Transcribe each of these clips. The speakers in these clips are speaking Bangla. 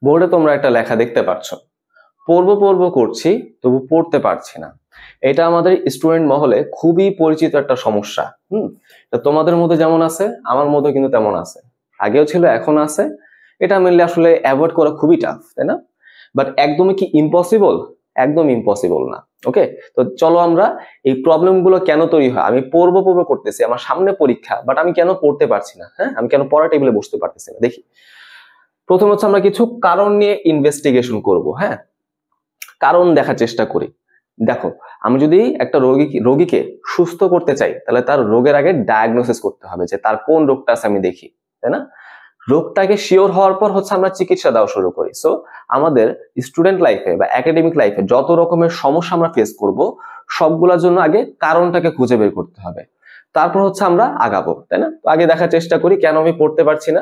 বোর্ডে তোমরা একটা লেখা দেখতে পাচ্ছ, পড়বো পড়বো করছি তবু পড়তে পারছি না। এটা আমাদের স্টুডেন্ট মহলে খুবই পরিচিত একটা সমস্যা। তো তোমাদের মধ্যে যেমন আছে আমার মধ্যে কিন্তু তেমন আছে, আগেও ছিল এখন আছে। এটা মেনলি আসলে অ্যাভয়েড করা খুবই টাফ, তাই না? বাট একদমই কি ইম্পসিবল? একদম ইম্পসিবল না। ওকে, তো চলো আমরা এই প্রবলেম গুলো কেন তৈরি হয়, আমি পড়বো পড়বো করতেছি, আমার সামনে পরীক্ষা, বাট আমি কেন পড়তে পারছি না, হ্যাঁ আমি কেন পড়া টেবিলে বসতে পারতেছি না, দেখি। প্রথম হচ্ছে আমরা কিছু কারণ নিয়ে ইনভেস্টিগেশন করব। হ্যাঁ, কারণ দেখার চেষ্টা করি। দেখো, আমি যদি একটা রোগীকে সুস্থ করতে চাই, তাহলে তার রোগের আগে ডায়াগনোসিস করতে হবে যে তার কোন রোগটা আছে আমি দেখি, তাই না? রোগটাকে শিওর হওয়ার পর হচ্ছে আমরা চিকিৎসা দেওয়া শুরু করি। সো আমাদের স্টুডেন্ট লাইফে বা একাডেমিক লাইফে যত রকমের সমস্যা আমরা ফেস করব, সবগুলোর জন্য আগে কারণটাকে খুঁজে বের করতে হবে, তারপর হচ্ছে আমরা আগাবো, তাই না? তো আগে দেখার চেষ্টা করি কেন আমি পড়তে পারছি না।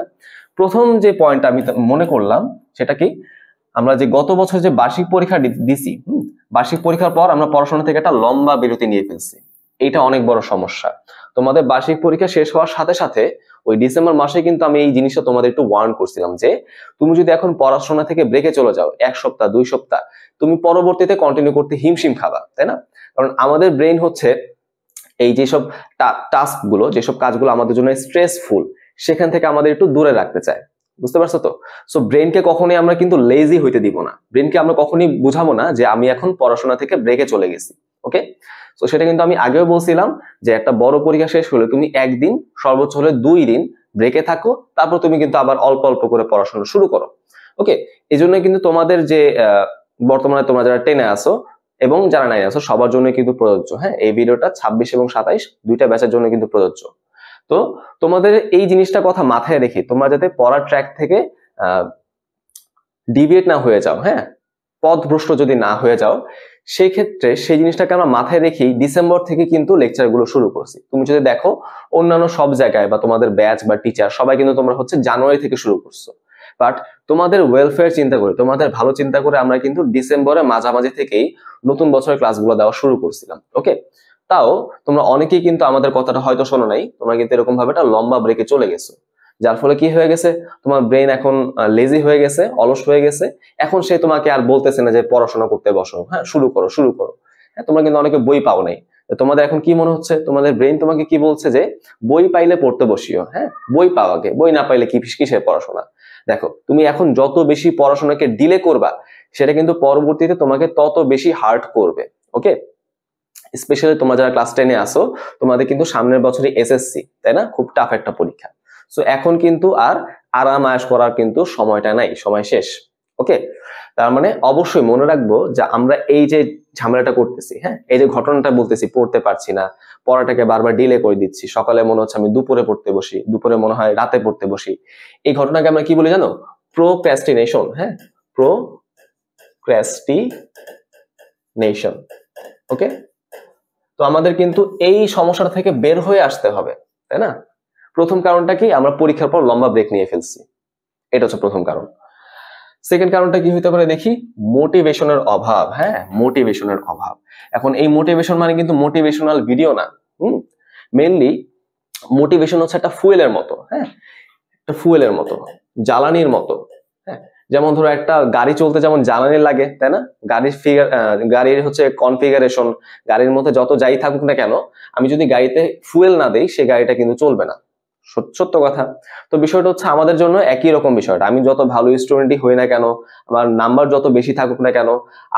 প্রথম যে পয়েন্ট আমি মনে করলাম সেটা কি, আমরা যে গত বছর যে বার্ষিক পরীক্ষা দিছি, বার্ষিক পরীক্ষার পর আমরা পড়াশোনা থেকে একটা লম্বা বিরতি নিয়ে ফেলছি। এটা অনেক বড় সমস্যা। তোমাদের বার্ষিক পরীক্ষা শেষ হওয়ার সাথে সাথে ওই ডিসেম্বর মাসে কিন্তু আমি এই জিনিসটা তোমাদের একটু ওয়ার্ন করছিলাম যে তুমি যদি এখন পড়াশোনা থেকে ব্রেকে চলে যাও 1 সপ্তাহ 2 সপ্তাহ, তুমি পরবর্তীতে কন্টিনিউ করতে হিমশিম খাবা, তাই না? কারণ আমাদের ব্রেন হচ্ছে এই যেসব টাস্ক গুলো, যেসব কাজগুলো আমাদের জন্য স্ট্রেসফুল, সেখান থেকে আমাদের একটু দূরে রাখতে চায়। বুঝতে পারছো তো? সো ব্রেনকে কখনোই আমরা কিন্তু লেজি হইতে দিব না, ব্রেনকে আমরা কখনোই বুঝাবো না যে আমি এখন পড়াশোনা থেকে ব্রেকে চলে গেছি। ওকে, তো সেটা কিন্তু আমি আগেও বলছিলাম যে একটা বড় পরীক্ষা শেষ হলে তুমি 1 দিন, সর্বোচ্চ হলে 2 দিন ব্রেকে থাকো, তারপর তুমি কিন্তু আবার অল্প অল্প করে পড়াশোনা শুরু করো। ওকে, এই জন্য কিন্তু তোমাদের যে বর্তমানে তোমরা যারা 10-এ আসো এবং যারা 9-এ আসো সবার জন্য কিন্তু প্রযোজ্য। হ্যাঁ, এই ভিডিওটা 26 এবং 27 দুইটা ব্যাচের জন্য কিন্তু প্রযোজ্য। তো তোমাদের এই জিনিসটা কথা মাথায় রেখে তোমরা যাতে পড়ার ট্র্যাক থেকে ডিভিয়েট না হয়ে যাও, হ্যাঁ, পথভ্রষ্ট যদি না হয়ে যাও, সেই ক্ষেত্রে সেই জিনিসটাকে আমরা মাথায় রেখেই ডিসেম্বর থেকে কিন্তু লেকচার গুলো শুরু করছি। তুমি যদি দেখো অন্যান্য সব জায়গায় বা তোমাদের ব্যাচ বা টিচার সবাই কিন্তু তোমরা হচ্ছে জানুয়ারি থেকে শুরু করছো, বাট তোমাদের ওয়েলফেয়ার চিন্তা করে, তোমাদের ভালো চিন্তা করে আমরা কিন্তু ডিসেম্বরের মাঝামাঝি থেকেই নতুন বছরের ক্লাসগুলো দেওয়া শুরু করছিলাম। ওকে, তাও তোমরা অনেকেই কিন্তু আমাদের কথাটা হয়তো শোনো নাই, তোমরা কিন্তু এরকম ভাবে একটা লম্বা ব্রেকে চলে গেছো, যার ফলে কি হয়ে গেছে, তোমার ব্রেন এখন লেজি হয়ে গেছে, অলস হয়ে গেছে। এখন সে তোমাকে আর বলতেছে না যে পড়াশোনা করতে বসো, হ্যাঁ শুরু করো শুরু করো। হ্যাঁ, তোমরা কিন্তু অনেকে বই পাও নাই, তোমাদের এখন কি মনে হচ্ছে, তোমাদের ব্রেন তোমাকে কি বলছে যে বই পাইলে পড়তে বসিও। হ্যাঁ, বই পাও আগে, বই না পাইলে কিসের পড়াশোনা। দেখো, তুমি এখন যত বেশি পড়াশোনাকে ডিলে করবা, সেটা কিন্তু পরবর্তীতে তোমাকে তত বেশি হার্ট করবে। ওকে, স্পেশালি তোমরা যারা ক্লাস 10-এ আসো, তোমাদের কিন্তু সামনের বছরই এসএসসি, তাই না? খুব টাফ একটা পরীক্ষা। সো এখন কিন্তু আর আরাম আয়েশ করার কিন্তু সময়টা নাই, সময় শেষ। ওকে, তার মানে অবশ্যই মনে রাখবো যে আমরা এই যে ঝামেলাটা করতেছি, হ্যাঁ এই যে ঘটনাটা বলতেছি, পড়তে পারছি না, পড়াটাকে বারবার ডিলে করে দিচ্ছি, সকালে মনে হচ্ছে আমি দুপুরে পড়তে বসি, দুপুরে মনে হয় রাতে পড়তে বসি, এই ঘটনাকে আমরা কি বলি জানো? প্রোক্রাস্টিনেশন। হ্যাঁ, প্রোক্রাস্টিনেশন। ওকে, তো আমাদের কিন্তু এই সমস্যাটা থেকে বের হয়ে আসতে হবে, তাই না? প্রথম কারণটা কি, আমরা পরীক্ষার পর লম্বা ব্রেক নিয়ে ফেলছি, এটা হচ্ছে প্রথম কারণ। সেকেন্ড কারণটা কি হইতে পারে দেখি, মোটিভেশনের অভাব। হ্যাঁ, মোটিভেশনের অভাব। এখন এই মোটিভেশন মানে কিন্তু মোটিভেশনাল ভিডিও না, মেইনলি মোটিভেশন হচ্ছে একটা ফুয়েলের মতো। হ্যাঁ, একটা ফুয়েলের মতো, জ্বালানির মতো। হ্যাঁ, যেমন ধরো একটা গাড়ি চলতে যেমন জ্বালানি লাগে, তাই না? গাড়ির হচ্ছে কনফিগারেশন, গাড়ির মধ্যে যত যাই থাকুক না কেন, আমি যদি গাড়িতে ফুয়েল না দেই, সে গাড়িটা কিন্তু চলবে না। সত্য কথা। তো বিষয়টা হচ্ছে আমাদের জন্য একই রকম বিষয়টা, আমি যত ভালো স্টুডেন্টই হই না কেন, আমার নাম্বার যত বেশি থাকুক না কেন,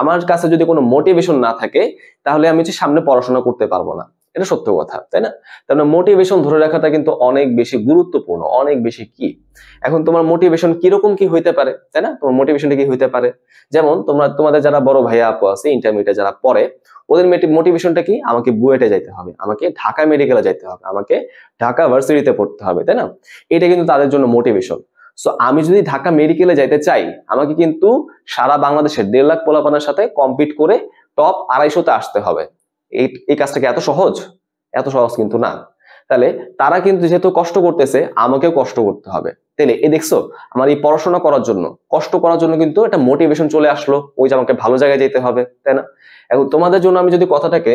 আমার কাছে যদি কোনো মোটিভেশন না থাকে, তাহলে আমি যে সামনে পড়াশোনা করতে পারবো না। এটা সত্য কথা, তাই না? তাহলে মোটিভেশন ধরে রাখাটা কিন্তু অনেক বেশি গুরুত্বপূর্ণ, অনেক বেশি কি। এখন তোমার মোটিভেশন কিরকম কি হইতে পারে, তাই না? তোমার মোটিভেশনটা কি হইতে পারে, যেমন তোমাদের যারা বড় ভাইয়া আপু আছে ইন্টারমিডিয়েটে যারা পড়ে, ওদের মোটিভেশনটা কি, আমাকে বুয়েটে যাইতে হবে, আমাকে ঢাকা মেডিকেলে যাইতে হবে, আমাকে ঢাকা ভার্সিটিতে পড়তে হবে, তাই না? এটা কিন্তু তাদের জন্য মোটিভেশন। সো আমি যদি ঢাকা মেডিকেলে যাইতে চাই, আমাকে কিন্তু সারা বাংলাদেশের 1.5 লাখ পোলাপানের সাথে কম্পিট করে টপ 250-তে আসতে হবে। এই কাজটা কি এত সহজ? এত সহজ কিন্তু না। তাহলে তারা কিন্তু যেহেতু কষ্ট করতেছে, আমাকেও কষ্ট করতে হবে। তাহলে দেখছো, আমার এই পড়াশোনা করার জন্য, কষ্ট করার জন্য কিন্তু একটা মোটিভেশন চলে আসলো, ওই যে আমাকে ভালো জায়গায় যেতে হবে, তাই না? এখন তোমাদের জন্য আমি যদি কথাটাকে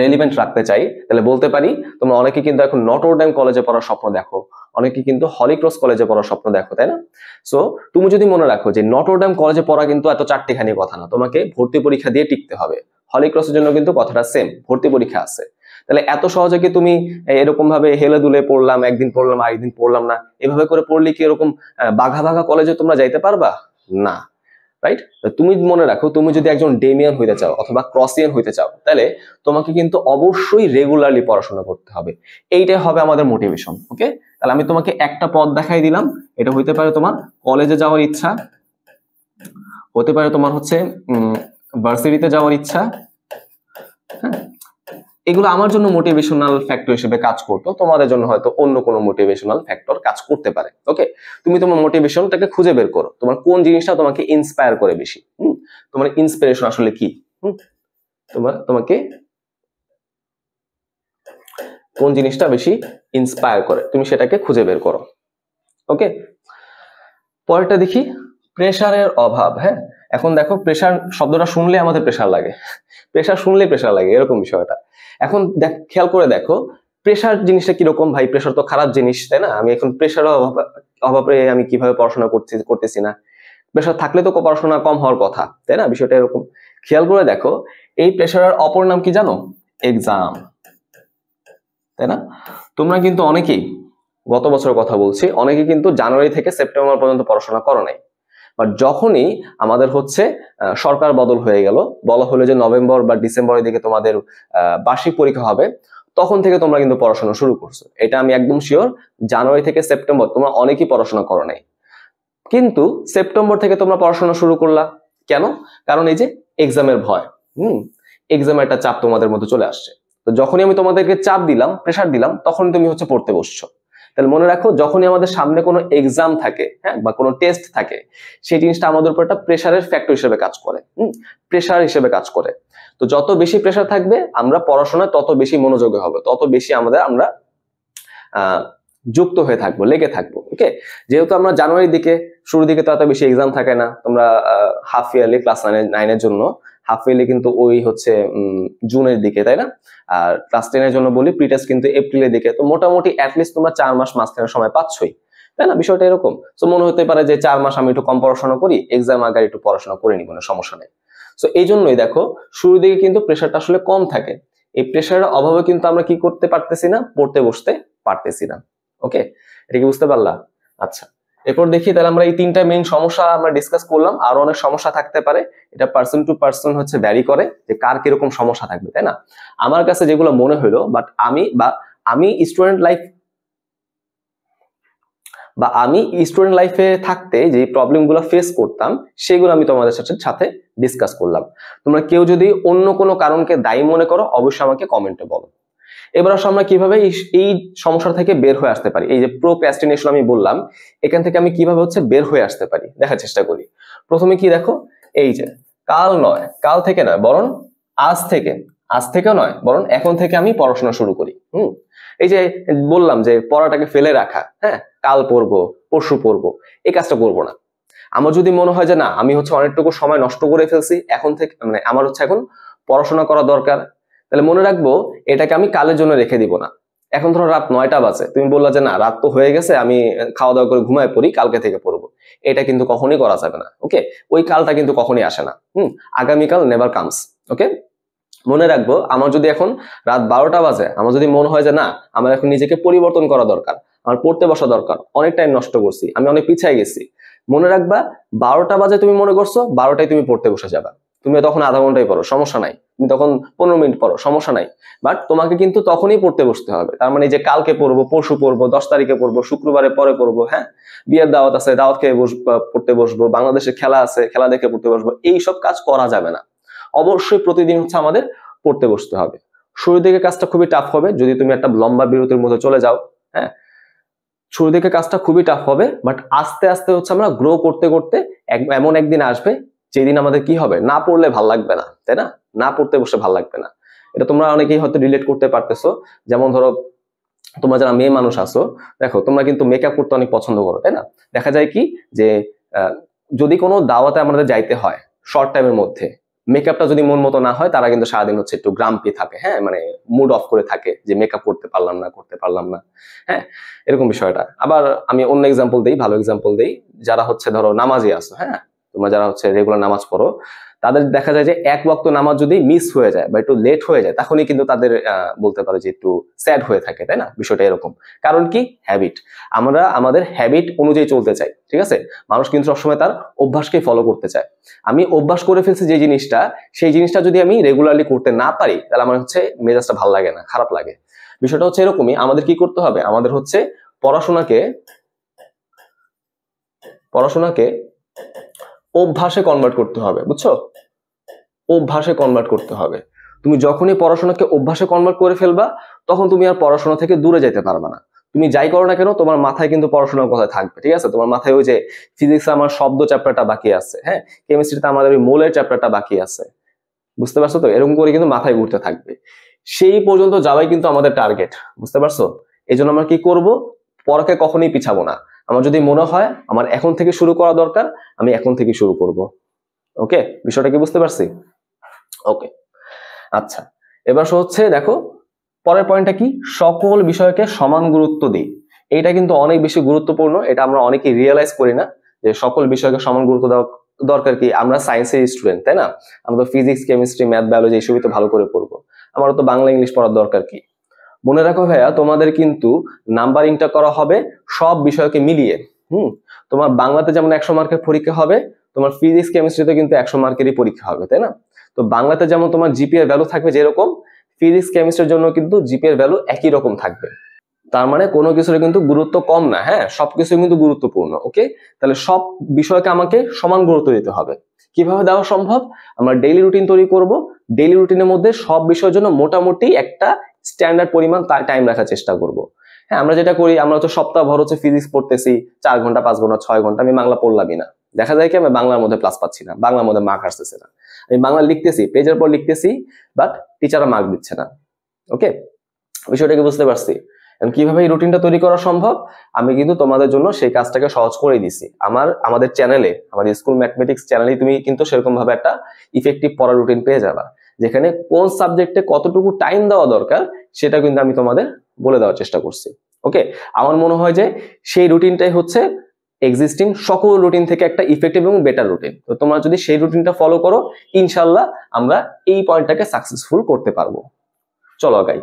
রেলিভেন্ট রাখতে চাই, তাহলে বলতে পারি তোমরা অনেকে কিন্তু এখন নটর ডেম কলেজে পড়ার স্বপ্ন দেখো, অনেকে কিন্তু হলি ক্রস কলেজে পড়ার স্বপ্ন দেখো, তাই না? সো তুমি যদি মনে রাখো যে নটরডেম কলেজে পড়া কিন্তু এত চারটিখানি কথা না, তোমাকে ভর্তি পরীক্ষা দিয়ে টিকতে হবে। হলি ক্রসের জন্য কিন্তু কথাটা সেম, ভর্তি পরীক্ষা আছে। তাহলে এত সহজে কি তুমি এরকম ভাবে হেলে দুলে পড়লাম, একদিন পড়লাম আরেকদিন পড়লাম না, এভাবে করে পড়লে কি এরকম বাঘা বাঘা কলেজে তোমরা যাইতে পারবা? না, রাইট? তুমি মনে রাখো, তুমি যদি একজন ডেমিয়ান হইতে চাও অথবা ক্রসিয়ান হইতে চাও, তাহলে তোমাকে কিন্তু অবশ্যই রেগুলারলি পড়াশোনা করতে হবে। এইটাই হবে আমাদের মোটিভেশন। ওকে, তাহলে আমি তোমাকে একটা পথ দেখাই দিলাম। এটা হইতে পারে তোমার কলেজে যাওয়ার ইচ্ছা, হতে পারে তোমার হচ্ছে ভার্সিটিতে যাওয়ার ইচ্ছা। হ্যাঁ, এগুলো আমার জন্য মোটিভেশনাল ফ্যাক্টর হিসেবে কাজ করতো, তোমাদের জন্য হয়তো অন্য কোনো মোটিভেশনাল ফ্যাক্টর কাজ করতে পারে। ওকে, তুমি তোমার মোটিভেশনটাকে খুঁজে বের করো, তোমার কোন জিনিসটা তোমাকে ইন্সপায়ার করে বেশি। তোমার ইন্সপিরেশন আসলে কি? তোমাকে কোন জিনিসটা বেশি ইন্সপায়ার করে, তুমি সেটাকে খুঁজে বের করো। ওকে, পরেরটা দেখি, প্রেসারের অভাব। হ্যাঁ, এখন দেখো, প্রেসার শব্দটা শুনলে আমাদের প্রেসার লাগে, প্রেসার শুনলে প্রেসার লাগে, এরকম বিষয়টা। এখন খেয়াল করে দেখো, প্রেসার জিনিসটা কিরকম ভাই? প্রেসার তো খারাপ জিনিস, তাই না? আমি এখন প্রেসার অভাবে আমি কিভাবে পড়াশোনা করতেছি না? প্রেসার থাকলে তো পড়াশোনা কম হওয়ার কথা, তাই না? বিষয়টা এরকম। খেয়াল করে দেখো, এই প্রেসারের অপর নাম কি জানো? এক্সাম, তাই না? তোমরা কিন্তু অনেকেই, গত বছরের কথা বলছি, অনেকে কিন্তু জানুয়ারি থেকে সেপ্টেম্বর পর্যন্ত পড়াশোনা করো নাই। বাট যখনই আমাদের হচ্ছে সরকার বদল হয়ে গেল, বলা হলো যে নভেম্বর বা ডিসেম্বরের দিকে তোমাদের বার্ষিক পরীক্ষা হবে, তখন থেকে তোমরা কিন্তু পড়াশোনা শুরু করছো। এটা আমি একদম শিওর, জানুয়ারি থেকে সেপ্টেম্বর তোমরা অনেকেই পড়াশোনা করো নাই, কিন্তু সেপ্টেম্বর থেকে তোমরা পড়াশোনা শুরু করলা। কেন? কারণ এই যে এক্সামের ভয়, এক্সামের একটা চাপ তোমাদের মধ্যে চলে আসছে। তো যখনই আমি তোমাদেরকে চাপ দিলাম, প্রেসার দিলাম, তখন তুমি হচ্ছে পড়তে বসছো। তাহলে মনে রাখো, যখনই আমাদের সামনে কোনো এক্সাম থাকে, হ্যাঁ, বা কোনো টেস্ট থাকে, সেই জিনিসটা আমাদের উপর একটা প্রেসারের ফ্যাক্টর হিসেবে কাজ করে, প্রেসার হিসেবে কাজ করে। তো যত বেশি প্রেসার থাকবে, আমরা পড়াশোনায় তত বেশি মনোযোগী হবে, তত বেশি আমরা যুক্ত হয়ে থাকবো, লেগে থাকবো। ওকে, যেহেতু আমরা জানুয়ারির দিকে, শুরুর দিকে তো এত বেশি এক্সাম থাকে না, তোমরা হাফ ইয়ারলি ক্লাস 9 এর জন্য হাফ ইয়ারলি কিন্তু ওই হচ্ছে জুনের দিকে, তাই না? আর ক্লাস 10 এর জন্য বলি প্রি টেস্ট কিন্তু এপ্রিলের দিকে। তো মোটামুটি অ্যাটলিস্ট তোমরা 4 মাস মাঝখানে সময় পাচ্ছই, তাই না? বিষয়টা এরকম। তো মনে হতে পারে যে 4 মাস আমি একটু কম পড়াশোনা করি, এক্সাম আগে একটু পড়াশোনা করে নিব, না সমস্যা নেই। সো এই জন্যই দেখো, শুরুর দিকে কিন্তু প্রেশারটা আসলে কম থাকে। এই প্রেশারের অভাবে কিন্তু আমরা কি করতে পারতেছি না? পড়তে বসতে পারতেছি না। ওকে, এটা কি বুঝতে পারলা? আচ্ছা, এরপর দেখি, তাহলে আমরা এই 3টা মেইন সমস্যা আমরা ডিসকাস করলাম। আরো অনেক সমস্যা থাকতে পারে, এটা পার্সন টু পার্সন হচ্ছে ভ্যারি করে যে কার কিরকম সমস্যা থাকবে, তাই না? আমার কাছে যেগুলো মনে হলো, বাট আমি স্টুডেন্ট লাইফে থাকতে যে প্রবলেমগুলো ফেস করতাম, সেগুলো আমি তোমাদের সাথে ডিসকাস করলাম। তোমরা কেউ যদি অন্য কোনো কারণকে দায়ী মনে করো, অবশ্যই আমাকে কমেন্টে বলো। এবার আসলে আমরা কিভাবে এই সমস্যা থেকে বের হয়ে আসতে পারি? এই যে প্রোক্রাস্টিনেশন আমি বললাম, এখান থেকে আমি কিভাবে হচ্ছে বের হয়ে আসতে পারি দেখার চেষ্টা করি। প্রথমে কি দেখো, এই যে কাল থেকে নয়, বরং আজ থেকেও নয়, বরং এখন থেকে আমি পড়াশোনা শুরু করি। এই যে বললাম যে পড়াটাকে ফেলে রাখা, হ্যাঁ, কাল পড়বো, পরশু পড়বো, এই কাজটা করবো না। আমার যদি মনে হয় যে না, আমি হচ্ছে অনেকটুকু সময় নষ্ট করে ফেলছি, এখন থেকে মানে আমার হচ্ছে এখন পড়াশোনা করা দরকার, তাহলে মনে রাখবো এটাকে আমি কালের জন্য রেখে দিব না। এখন ধরো রাত 9টা বাজে, তুমি বললা যে না, রাত তো হয়ে গেছে, আমি খাওয়া দাওয়া করে ঘুমায় পড়ি, কালকে থেকে পড়বো। এটা কিন্তু কখনই করা যাবে না। ওকে, ওই কালটা কিন্তু কখনই আসে না। আগামীকাল নেভার কামস। ওকে, মনে রাখবো, আমার যদি এখন রাত 12টা বাজে, আমার যদি মনে হয় যে না, আমার এখন নিজেকে পরিবর্তন করা দরকার, আমার পড়তে বসা দরকার, অনেক টাইম নষ্ট করছি, আমি অনেক পিছিয়ে গেছি, মনে রাখবা 12টা বাজে তুমি মনে করছো, 12টায় তুমি পড়তে বসে যাবা। তুমি তখন আধা ঘন্টায় পড়ো, সমস্যা নাই। তুমি তখন 15 মিনিট পড়ো, সমস্যা নাই। বাট তোমাকে কিন্তু তখনই পড়তে বসতে হবে। তার মানে যে কালকে পড়বো, পরশু পড়বো, 10 তারিখে পড়বো, শুক্রবারে পরে পড়বো, হ্যাঁ, বিয়ের দাওয়াত আছে, দাওয়াত খেয়ে পড়তে বসবো, বাংলাদেশে খেলা আছে, খেলা দেখে পড়তে বসবো, এইসব কাজ করা যাবে না। অবশ্যই প্রতিদিন হচ্ছে আমাদের পড়তে বসতে হবে। শুরুর দিকে কাজটা খুবই টাফ হবে, যদি তুমি একটা লম্বা বিরতির মধ্যে চলে যাও, হ্যাঁ, শুরু দিকে কাজটা খুবই টাফ হবে, বাট আস্তে আস্তে হচ্ছে আমরা গ্রো করতে করতে এমন একদিন আসবে যেদিন আমাদের কি হবে, না পড়লে ভাল লাগবে না, তাই না? না পড়তে বসে ভাল লাগবে না। এটা তোমরা অনেকেই হয়তো রিলেট করতে পারতেছো। যেমন ধরো, তোমরা যারা মেয়ে মানুষ আছো, দেখো তোমরা কিন্তু মেকআপ করতে অনেক পছন্দ করো, তাই না? দেখা যায় কি যে যদি কোনো দাওয়াতে আমাদের যাইতে হয় শর্ট টাইমের মধ্যে, মেকআপটা যদি মন মতো না হয় তারা কিন্তু সারাদিন হচ্ছে একটু গ্রাম্পি থাকে, হ্যাঁ, মানে মুড অফ করে থাকে যে মেকআপ করতে পারলাম না, হ্যাঁ, এরকম বিষয়টা। আবার আমি অন্য এক্সাম্পল দেই, ভালো এক্সাম্পল দেই, যারা হচ্ছে ধরো নামাজি আছো, হ্যাঁ, তোমরা যারা হচ্ছে রেগুলার নামাজ পড়ো, তাদের দেখা যায় যে এক ওয়াক্ত নামাজ যদি মিস হয়ে যায় বা একটু লেট হয়ে যায়, তখনই কিন্তু তাদের বলতে পারো যে একটু স্যাড হয়ে থাকে, তাই না? বিষয়টা এরকম। কারণ কি? হ্যাবিট। আমরা আমাদের হ্যাবিট অনুযায়ী চলতে চাই, ঠিক আছে? মানুষ কিন্তু সবসময় তার অভ্যাসকে ফলো করতে চায়। আমি অভ্যাস করে ফেলছি যে জিনিসটা, সেই জিনিসটা যদি আমি রেগুলারলি করতে না পারি, তাহলে আমার হচ্ছে মেজাজটা ভালো লাগে না, খারাপ লাগে। বিষয়টা হচ্ছে এরকমই। আমাদের কি করতে হবে? আমাদের হচ্ছে পড়াশোনাকে অভ্যাসে কনভার্ট করতে হবে, বুঝছো? অভ্যাসে কনভার্ট করতে হবে। তুমি যখনই পড়াশোনাকে অভ্যাসে কনভার্ট করে ফেলবা, তখন তুমি আর পড়াশোনা থেকে দূরে যেতে পারবে না। তুমি যাই করো না কেন, তোমার মাথায় কিন্তু পড়াশোনার কথা থাকবে, ঠিক আছে? তোমার মাথায় ওই যে ফিজিক্সে আমার শব্দ চ্যাপ্টারটা বাকি আছে, হ্যাঁ, কেমিস্ট্রিতে আমাদের ওই মোলের চ্যাপ্টারটা বাকি আছে, বুঝতে পারছো তো? এরকম করে কিন্তু মাথায় ঘুরতে থাকবে। সেই পর্যন্ত যাওয়াই কিন্তু আমাদের টার্গেট, বুঝতে পারছো? এই জন্য আমরা কি করব? পড়াকে কখনোই পিছাবো না। আমার যদি মনে হয় আমার এখন থেকে শুরু করা দরকার, আমি এখন থেকে শুরু করব। ওকে, বিষয়টা কি বুঝতে পারছি? ওকে, আচ্ছা, এবার হচ্ছে দেখো পরের পয়েন্টটা কি, সকল বিষয়কে সমান গুরুত্ব দিই। এটা কিন্তু অনেক বেশি গুরুত্বপূর্ণ। এটা আমরা অনেকেই রিয়েলাইজ করি না যে সকল বিষয়কে সমান গুরুত্ব দেওয়া দরকার। কি, আমরা সায়েন্সের স্টুডেন্ট, তাই না? আমরা তো ফিজিক্স, কেমিস্ট্রি, ম্যাথ, বায়োলজি এইসবই তো ভালো করে পড়বো। আমারও তো বাংলা ইংলিশ পড়ার দরকার কি? মনে রাখো ভাইয়া, তোমাদের কিন্তু নাম্বারিংটা করা হবে সব বিষয়কে মিলিয়ে। তোমার বাংলাতে যেমন 100 মার্কের পরীক্ষা হবে, তোমার ফিজিক্স কেমিস্ট্রিতে কিন্তু 100 মার্কেরই পরীক্ষা হবে, তাই না? তো বাংলাতে যেমন তোমার জিপিএর ভ্যালু থাকবে যেরকম, ফিজিক্স কেমিস্ট্রির জন্য কিন্তু জিপিএর ভ্যালু একই রকম থাকবে। তার মানে কোনো কিছুর কিন্তু গুরুত্ব কম না, হ্যাঁ, সবকিছু কিন্তু গুরুত্বপূর্ণ। ওকে, তাহলে সব বিষয়কে আমাকে সমান গুরুত্ব দিতে হবে। কিভাবে দেওয়া সম্ভব? আমরা ডেইলি রুটিন তৈরি করব। ডেইলি রুটিনের মধ্যে সব বিষয়ের জন্য মোটামুটি একটা স্ট্যান্ডার্ড পরিমাণ টাইম রাখার চেষ্টা করব। হ্যাঁ, আমরা যেটা করি, আমরা তো সপ্তাহভর হচ্ছে ফিজিক্স পড়তেছি 4 ঘন্টা, 5 ঘন্টা, 6 ঘন্টা, আমি বাংলা পড়লামই না। দেখা যায় কি, আমি বাংলার মধ্যে প্লাস পাচ্ছি না, বাংলার মধ্যে মার্ক আসতেছে না। আমি বাংলা লিখতেছি, পেজের পর লিখতেছি, বাট টিচাররা মার্ক দিচ্ছে না। ওকে, বিষয়টা কি বুঝতে পারছি? কিভাবে এই রুটিনটা তৈরি করা সম্ভব, আমি কিন্তু তোমাদের জন্য সেই কাজটাকে সহজ করে দিছি। আমাদের চ্যানেলে, আমাদের স্কুল ম্যাথমেটিক্স চ্যানেলে তুমি কিন্তু সেরকম ভাবে একটা ইফেক্টিভ পড়া রুটিন পেয়ে যাবা, যেখানে কোন সাবজেক্টে কতটুকু টাইম দেওয়া দরকার সেটা কিন্তু আমি তোমাদের বলে দেওয়ার চেষ্টা করছি। ওকে, আমার মনে হয় যে সেই রুটিনটাই হচ্ছে এক্সিস্টিং সকল রুটিন থেকে একটা ইফেক্টিভ এবং বেটার রুটিন। তো তোমরা যদি সেই রুটিনটা ফলো করো, ইনশাল্লাহ আমরা এই পয়েন্টটাকে সাকসেসফুল করতে পারবো। চলো গাই,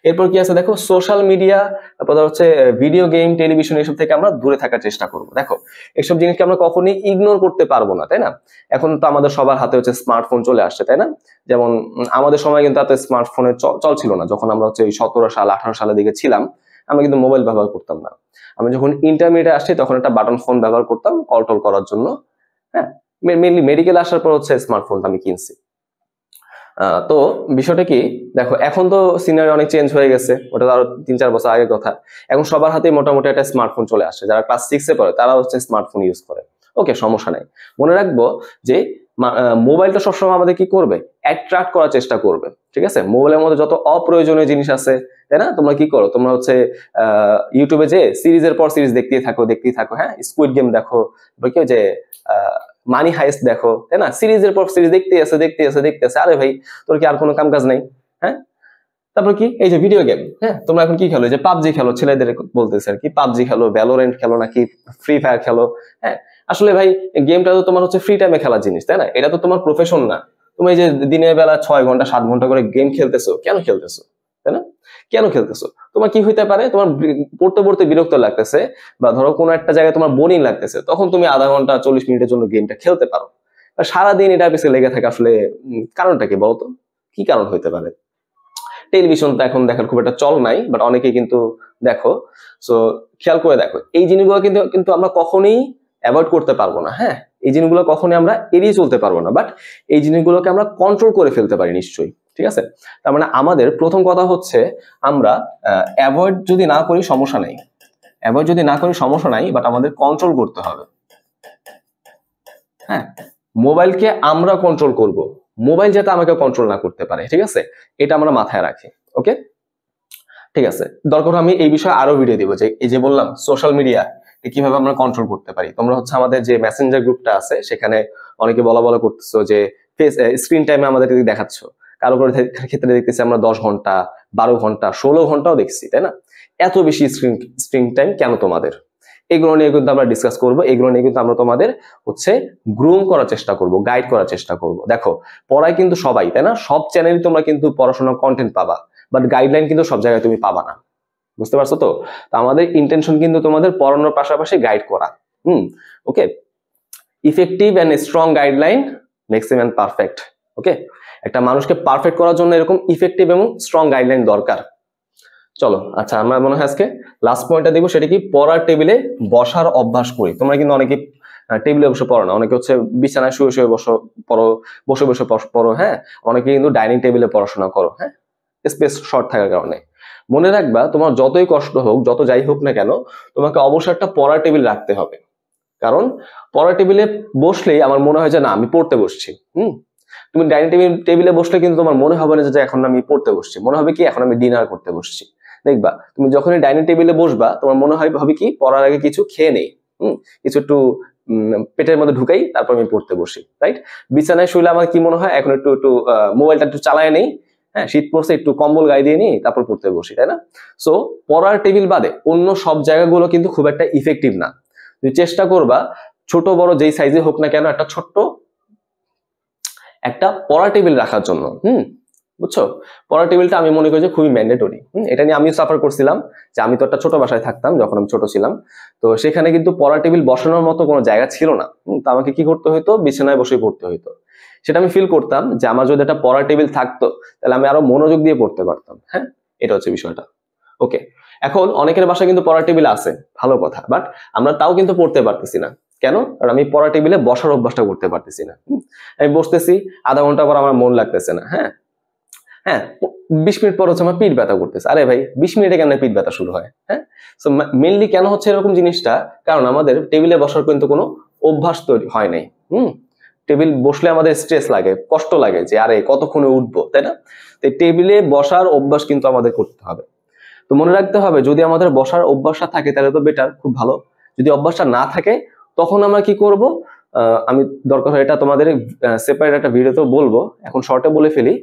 এরপর কি আছে দেখো, সোশ্যাল মিডিয়া, তারপর হচ্ছে ভিডিও গেম, টেলিভিশন, এসব থেকে আমরা দূরে থাকার চেষ্টা করব। দেখো, এসব জিনিসকে আমরা কখনোই ইগনোর করতে পারবো না, তাই না? এখন তো আমাদের সবার হাতে হচ্ছে স্মার্টফোন চলে আসছে, তাই না? যেমন আমাদের সময় কিন্তু এত স্মার্টফোনের চল ছিল না। যখন আমরা হচ্ছে 17 সাল 18 সালের দিকে ছিলাম, আমরা কিন্তু মোবাইল ব্যবহার করতাম না। আমি যখন ইন্টারমিডিয়েটে আসছি, তখন একটা বাটন ফোন ব্যবহার করতাম কল টল করার জন্য। হ্যাঁ, মেনলি মেডিকেল আসার পর হচ্ছে স্মার্টফোনটা আমি কিনছি। তো বিষয়টা কি, দেখো এখন তো সিনারি অনেক চেঞ্জ হয়ে গেছে, ওটা তো আরো 3-4 বছর আগের কথা। এখন সবার হাতে মোটামুটি একটা স্মার্টফোন চলে আসে। যারা ক্লাস 6-এ পড়ে তারা হচ্ছে স্মার্টফোন ইউজ করে। ওকে, সমস্যা নাই। মনে রাখবো যে মোবাইলটা সবসময় আমাদের কি করবে, অ্যাট্রাক্ট করার চেষ্টা করবে, ঠিক আছে? মোবাইলের মধ্যে যত অপ্রয়োজনীয় জিনিস আছে, তাই না, তোমরা কি করো, তোমরা হচ্ছে ইউটিউবে যে সিরিজের পর সিরিজ দেখতেই থাকো, হ্যাঁ, স্কুইড গেম দেখো, কি যে মানি হাইস্ট দেখো, তাই না? সিরিজের পর সিরিজ দেখতে আছে। আরে ভাই, তোর কি আর কোনো কাম কাজ নেই? হ্যাঁ, তারপর কি, এই যে ভিডিও গেম, হ্যাঁ, তোমরা এখন কি খেলো, যে পাবজি খেলো, ছেলেদের বলতেছে আর কি, পাবজি খেলো, ভ্যালোরেন্ট খেলো, নাকি ফ্রি ফায়ার খেলো। হ্যাঁ, আসলে ভাই, গেমটা তো তোমার হচ্ছে ফ্রি টাইমে খেলার জিনিস, তাই না? এটা তো তোমার প্রফেশন না। তুমি এই যে দিনের বেলা 6 ঘন্টা 7 ঘন্টা করে গেম খেলতেছো, কেন খেলতেছো, তাই না? কেন খেলতেছো? তোমার কি হইতে পারে, তোমার পড়তে পড়তে বিরক্ত লাগতেছে, বা ধরো কোনো একটা জায়গায় তোমার বোরিং লাগতেছে, তখন তুমি আধা ঘন্টা 40 মিনিটের জন্য গেমটা খেলতে পারো। সারাদিন এটা পিছিয়ে লেগে থাকে, আসলে কারণটা কি বলতো? কি কারণ হইতে পারে? টেলিভিশন তো এখন দেখার খুব একটা চল নাই, বাট অনেকে কিন্তু দেখো। সো খেয়াল করে দেখো, এই জিনিসগুলো কিন্তু আমরা কখনোই অ্যাভয়েড করতে পারবো না। হ্যাঁ, এই জিনিসগুলো কখনোই আমরা এড়িয়ে চলতে পারবো না, বাট এই জিনিসগুলোকে আমরা কন্ট্রোল করে ফেলতে পারি নিশ্চয়ই, ঠিক আছে? তার মানে আমাদের প্রথম কথা হচ্ছে, আমরা অ্যাভয়েড যদি না করি সমস্যা নাই, বাট আমাদের কন্ট্রোল করতে হবে। হ্যাঁ, মোবাইলকে আমরা কন্ট্রোল করব, মোবাইল যাতে আমাকে কন্ট্রোল না করতে পারে, ঠিক আছে? এটা আমরা মাথায় রাখি। ওকে, ঠিক আছে। দরকার আমি এই বিষয়ে আরো ভিডিও দিব, যে এই যে বললাম সোশ্যাল মিডিয়া কিভাবে আমরা কন্ট্রোল করতে পারি। তোমরা হচ্ছে আমাদের যে মেসেঞ্জার গ্রুপটা আছে, সেখানে অনেকে বলা করতেছো যে স্ক্রিন টাইমে আমাদেরকে দেখাচ্ছ, কারো কারো ক্ষেত্রে দেখতেছি আমরা 10 ঘন্টা, 12 ঘন্টা, 16 ঘন্টাও দেখছি, তাই না? এত বেশি স্ক্রিন টাইম কেন তোমাদের? এগুলো নিয়ে কিন্তু আমরা ডিসকাস করবো, এগুলো নিয়ে কিন্তু আমরা তোমাদের হচ্ছে গ্রুম করার চেষ্টা করব, গাইড করার চেষ্টা করব। দেখো পড়ায় কিন্তু সবাই, তাই না? সব চ্যানেলে তোমরা কিন্তু পড়াশোনার কন্টেন্ট পাবা, বাট গাইডলাইন কিন্তু সব জায়গায় তুমি পাবা না, বুঝতে পারছো তো? তো আমাদের ইন্টেনশন কিন্তু তোমাদের পড়ানোর পাশাপাশি গাইড করা। Okay, effective and strong guideline makes a man perfect. Okay, একটা মানুষকে পারফেক্ট করার জন্য এরকম ইফেক্টিভ এবং স্ট্রং গাইডলাইন দরকার। চলো, আচ্ছা আমরা মনে হয় আজকে লাস্ট পয়েন্টটা দিব, সেটা কি পড়ার টেবিলে বসার অভ্যাস করি। তোমরা কিন্তু অনেকে টেবিলে বসে পড়ো না, অনেকে হচ্ছে বিছানায় শুয়ে শুয়ে পড়ো, বসে বসে পড়ো, হ্যাঁ? অনেকে কিন্তু ডাইনিং টেবিলে পড়াশোনা করো, হ্যাঁ, স্পেস শর্ট থাকার কারণে। মনে রাখবা, তোমার যতই কষ্ট হোক, যত যাই হোক না কেন, তোমাকে অবশ্যই একটা পড়ার টেবিল রাখতে হবে। কারণ পড়ার টেবিলে বসলেই আমার মনে হয় যে না আমি পড়তে বসছি। তুমি ডাইনিং টেবিলে বসলে কিন্তু তোমার মনে হবে না যে এখন আমি পড়তে বসছি, মনে হবে কি এখন আমি ডিনার করতে বসছি। দেখবা তুমি যখনই ডাইনিং টেবিলে বসবা, তোমার মনে হবে কি পড়ার আগে কিছু খেয়ে নেই, কিছু একটু পেটের মধ্যে ঢুকাই, তারপর আমি পড়তে বসি, রাইট? বিছানায় শুইলে আমার কি মনে হয় এখন একটু মোবাইলটা একটু চালায় নেই, হ্যাঁ, শীত পড়ছে একটু কম্বল গায়ে দিয়ে নিই, তারপর পড়তে বসি, তাই না? সো পড়ার টেবিল বাদে অন্য সব জায়গাগুলো কিন্তু খুব একটা ইফেক্টিভ না। তুমি চেষ্টা করবা ছোট বড় যেই সাইজে হোক না কেন একটা ছোট্ট একটা পড়া টেবিল রাখার জন্য। বুঝছো? পড়া টেবিলটা আমি মনে করি যে খুবই ম্যান্ডেটরি। এটা নিয়ে আমিও সাফার করছিলাম, যে আমি তো একটা ছোট বাসায় থাকতাম যখন আমি ছোট ছিলাম, তো সেখানে কিন্তু পড়া টেবিল বসানোর মতো কোনো জায়গা ছিল না। তো আমাকে কি করতে হইতো, বিছানায় বসে পড়তে হইতো। সেটা আমি ফিল করতাম যে আমার যদি একটা পড়া টেবিল থাকতো তাহলে আমি আরো মনোযোগ দিয়ে পড়তে পারতাম। হ্যাঁ, এটা হচ্ছে বিষয়টা। ওকে, এখন অনেকের বাসায় কিন্তু পড়া টেবিল আছে, ভালো কথা, বাট আমরা তাও কিন্তু পড়তে পারতেছি না। কেন? কারণ আমি পড়া টেবিলে বসার অভ্যাসটা করতে পারতেছি না। আমি বসতেছি, আধা ঘন্টা পর আমার মন লাগতেছে না, হ্যাঁ 20 মিনিট পর হচ্ছে আমার পিঠ ব্যথা করতেছে। আরে ভাই 20 মিনিটে কেন পিঠ ব্যথা শুরু হয়? হ্যাঁ, সো মেইনলি কেন হচ্ছে এরকম জিনিসটা, কারণ আমাদের টেবিলে বসার কিন্তু কোনো অভ্যাস তৈরি হয় নাই। টেবিল বসলে আমাদের স্ট্রেস লাগে, কষ্ট লাগে যে আরে কতক্ষণে উঠবো, তাই না? তো টেবিলে বসার অভ্যাস কিন্তু আমাদের করতে হবে। তো মনে রাখতে হবে, যদি আমাদের বসার অভ্যাসটা থাকে তাহলে তো বেটার, খুব ভালো। যদি অভ্যাসটা না থাকে তখন আমরা কি করব, আমি দরকার হয় এটা তোমাদের সেপারেট একটা ভিডিওতেও বলবো, এখন শর্টে বলে ফেলি।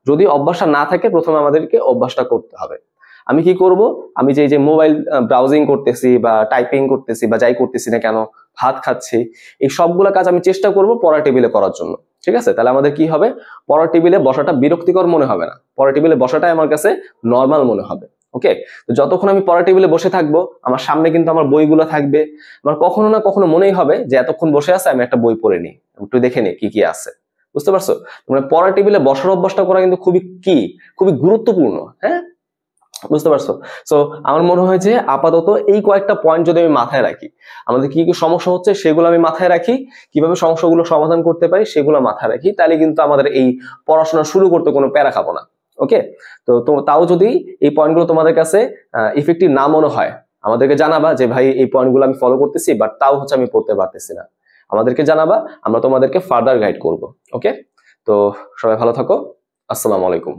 যদি অভ্যাসটা না থাকে প্রথমে আমাদেরকে অভ্যাসটা করতে হবে। আমি কি করব, আমি যে মোবাইল ব্রাউজিং করতেছি বা টাইপিং করতেছি বা যাই করতেছি না কেন, ভাত খাচ্ছি, এই সবগুলো কাজ আমি চেষ্টা করব পড়া টেবিলে করার জন্য। ঠিক আছে? তাহলে আমাদের কি হবে, পড়া টেবিলে বসাটা বিরক্তিকর মনে হবে না, পড়া টেবিলে বসাটাই আমার কাছে নর্মাল মনে হবে। ওকে, তো যতক্ষণ আমি পড়া টেবিলে বসে থাকবো, আমার সামনে কিন্তু আমার বইগুলো থাকবে, আমার কখনো না কখনো মনেই হবে যে এতক্ষণ বসে আছে আমি একটা বই পড়ে নিই, একটু দেখে নিই কি কি আছে। বুঝতে পারছো? মানে পড়া টেবিলে বসার অভ্যাসটা করা কিন্তু খুবই গুরুত্বপূর্ণ। হ্যাঁ, বুঝতে পারছো? সো আমার মনে হয় যে আপাতত এই কয়েকটা পয়েন্ট যদি আমি মাথায় রাখি, আমাদের কি কি সমস্যা হচ্ছে সেগুলো আমি মাথায় রাখি, কিভাবে সমস্যাগুলো সমাধান করতে পারি সেগুলো মাথায় রাখি, তাহলে কিন্তু আমাদের এই পড়াশোনা শুরু করতে কোনো প্যারা খাবো না। ওকে, তো তাও যদি এই পয়েন্টগুলো তোমাদের কাছে ইফেক্টিভ না মনে হয়, আমাদেরকে জানাবা যে ভাই এই পয়েন্টগুলো আমি ফলো করতেছি বাট তাও হচ্ছে আমি পড়তে পারতেছি না, আমাদেরকে জানাবা, আমরা তোমাদেরকে ফার্দার গাইড করব। ওকে, তো সবাই ভালো থাকো, আসসালামু আলাইকুম।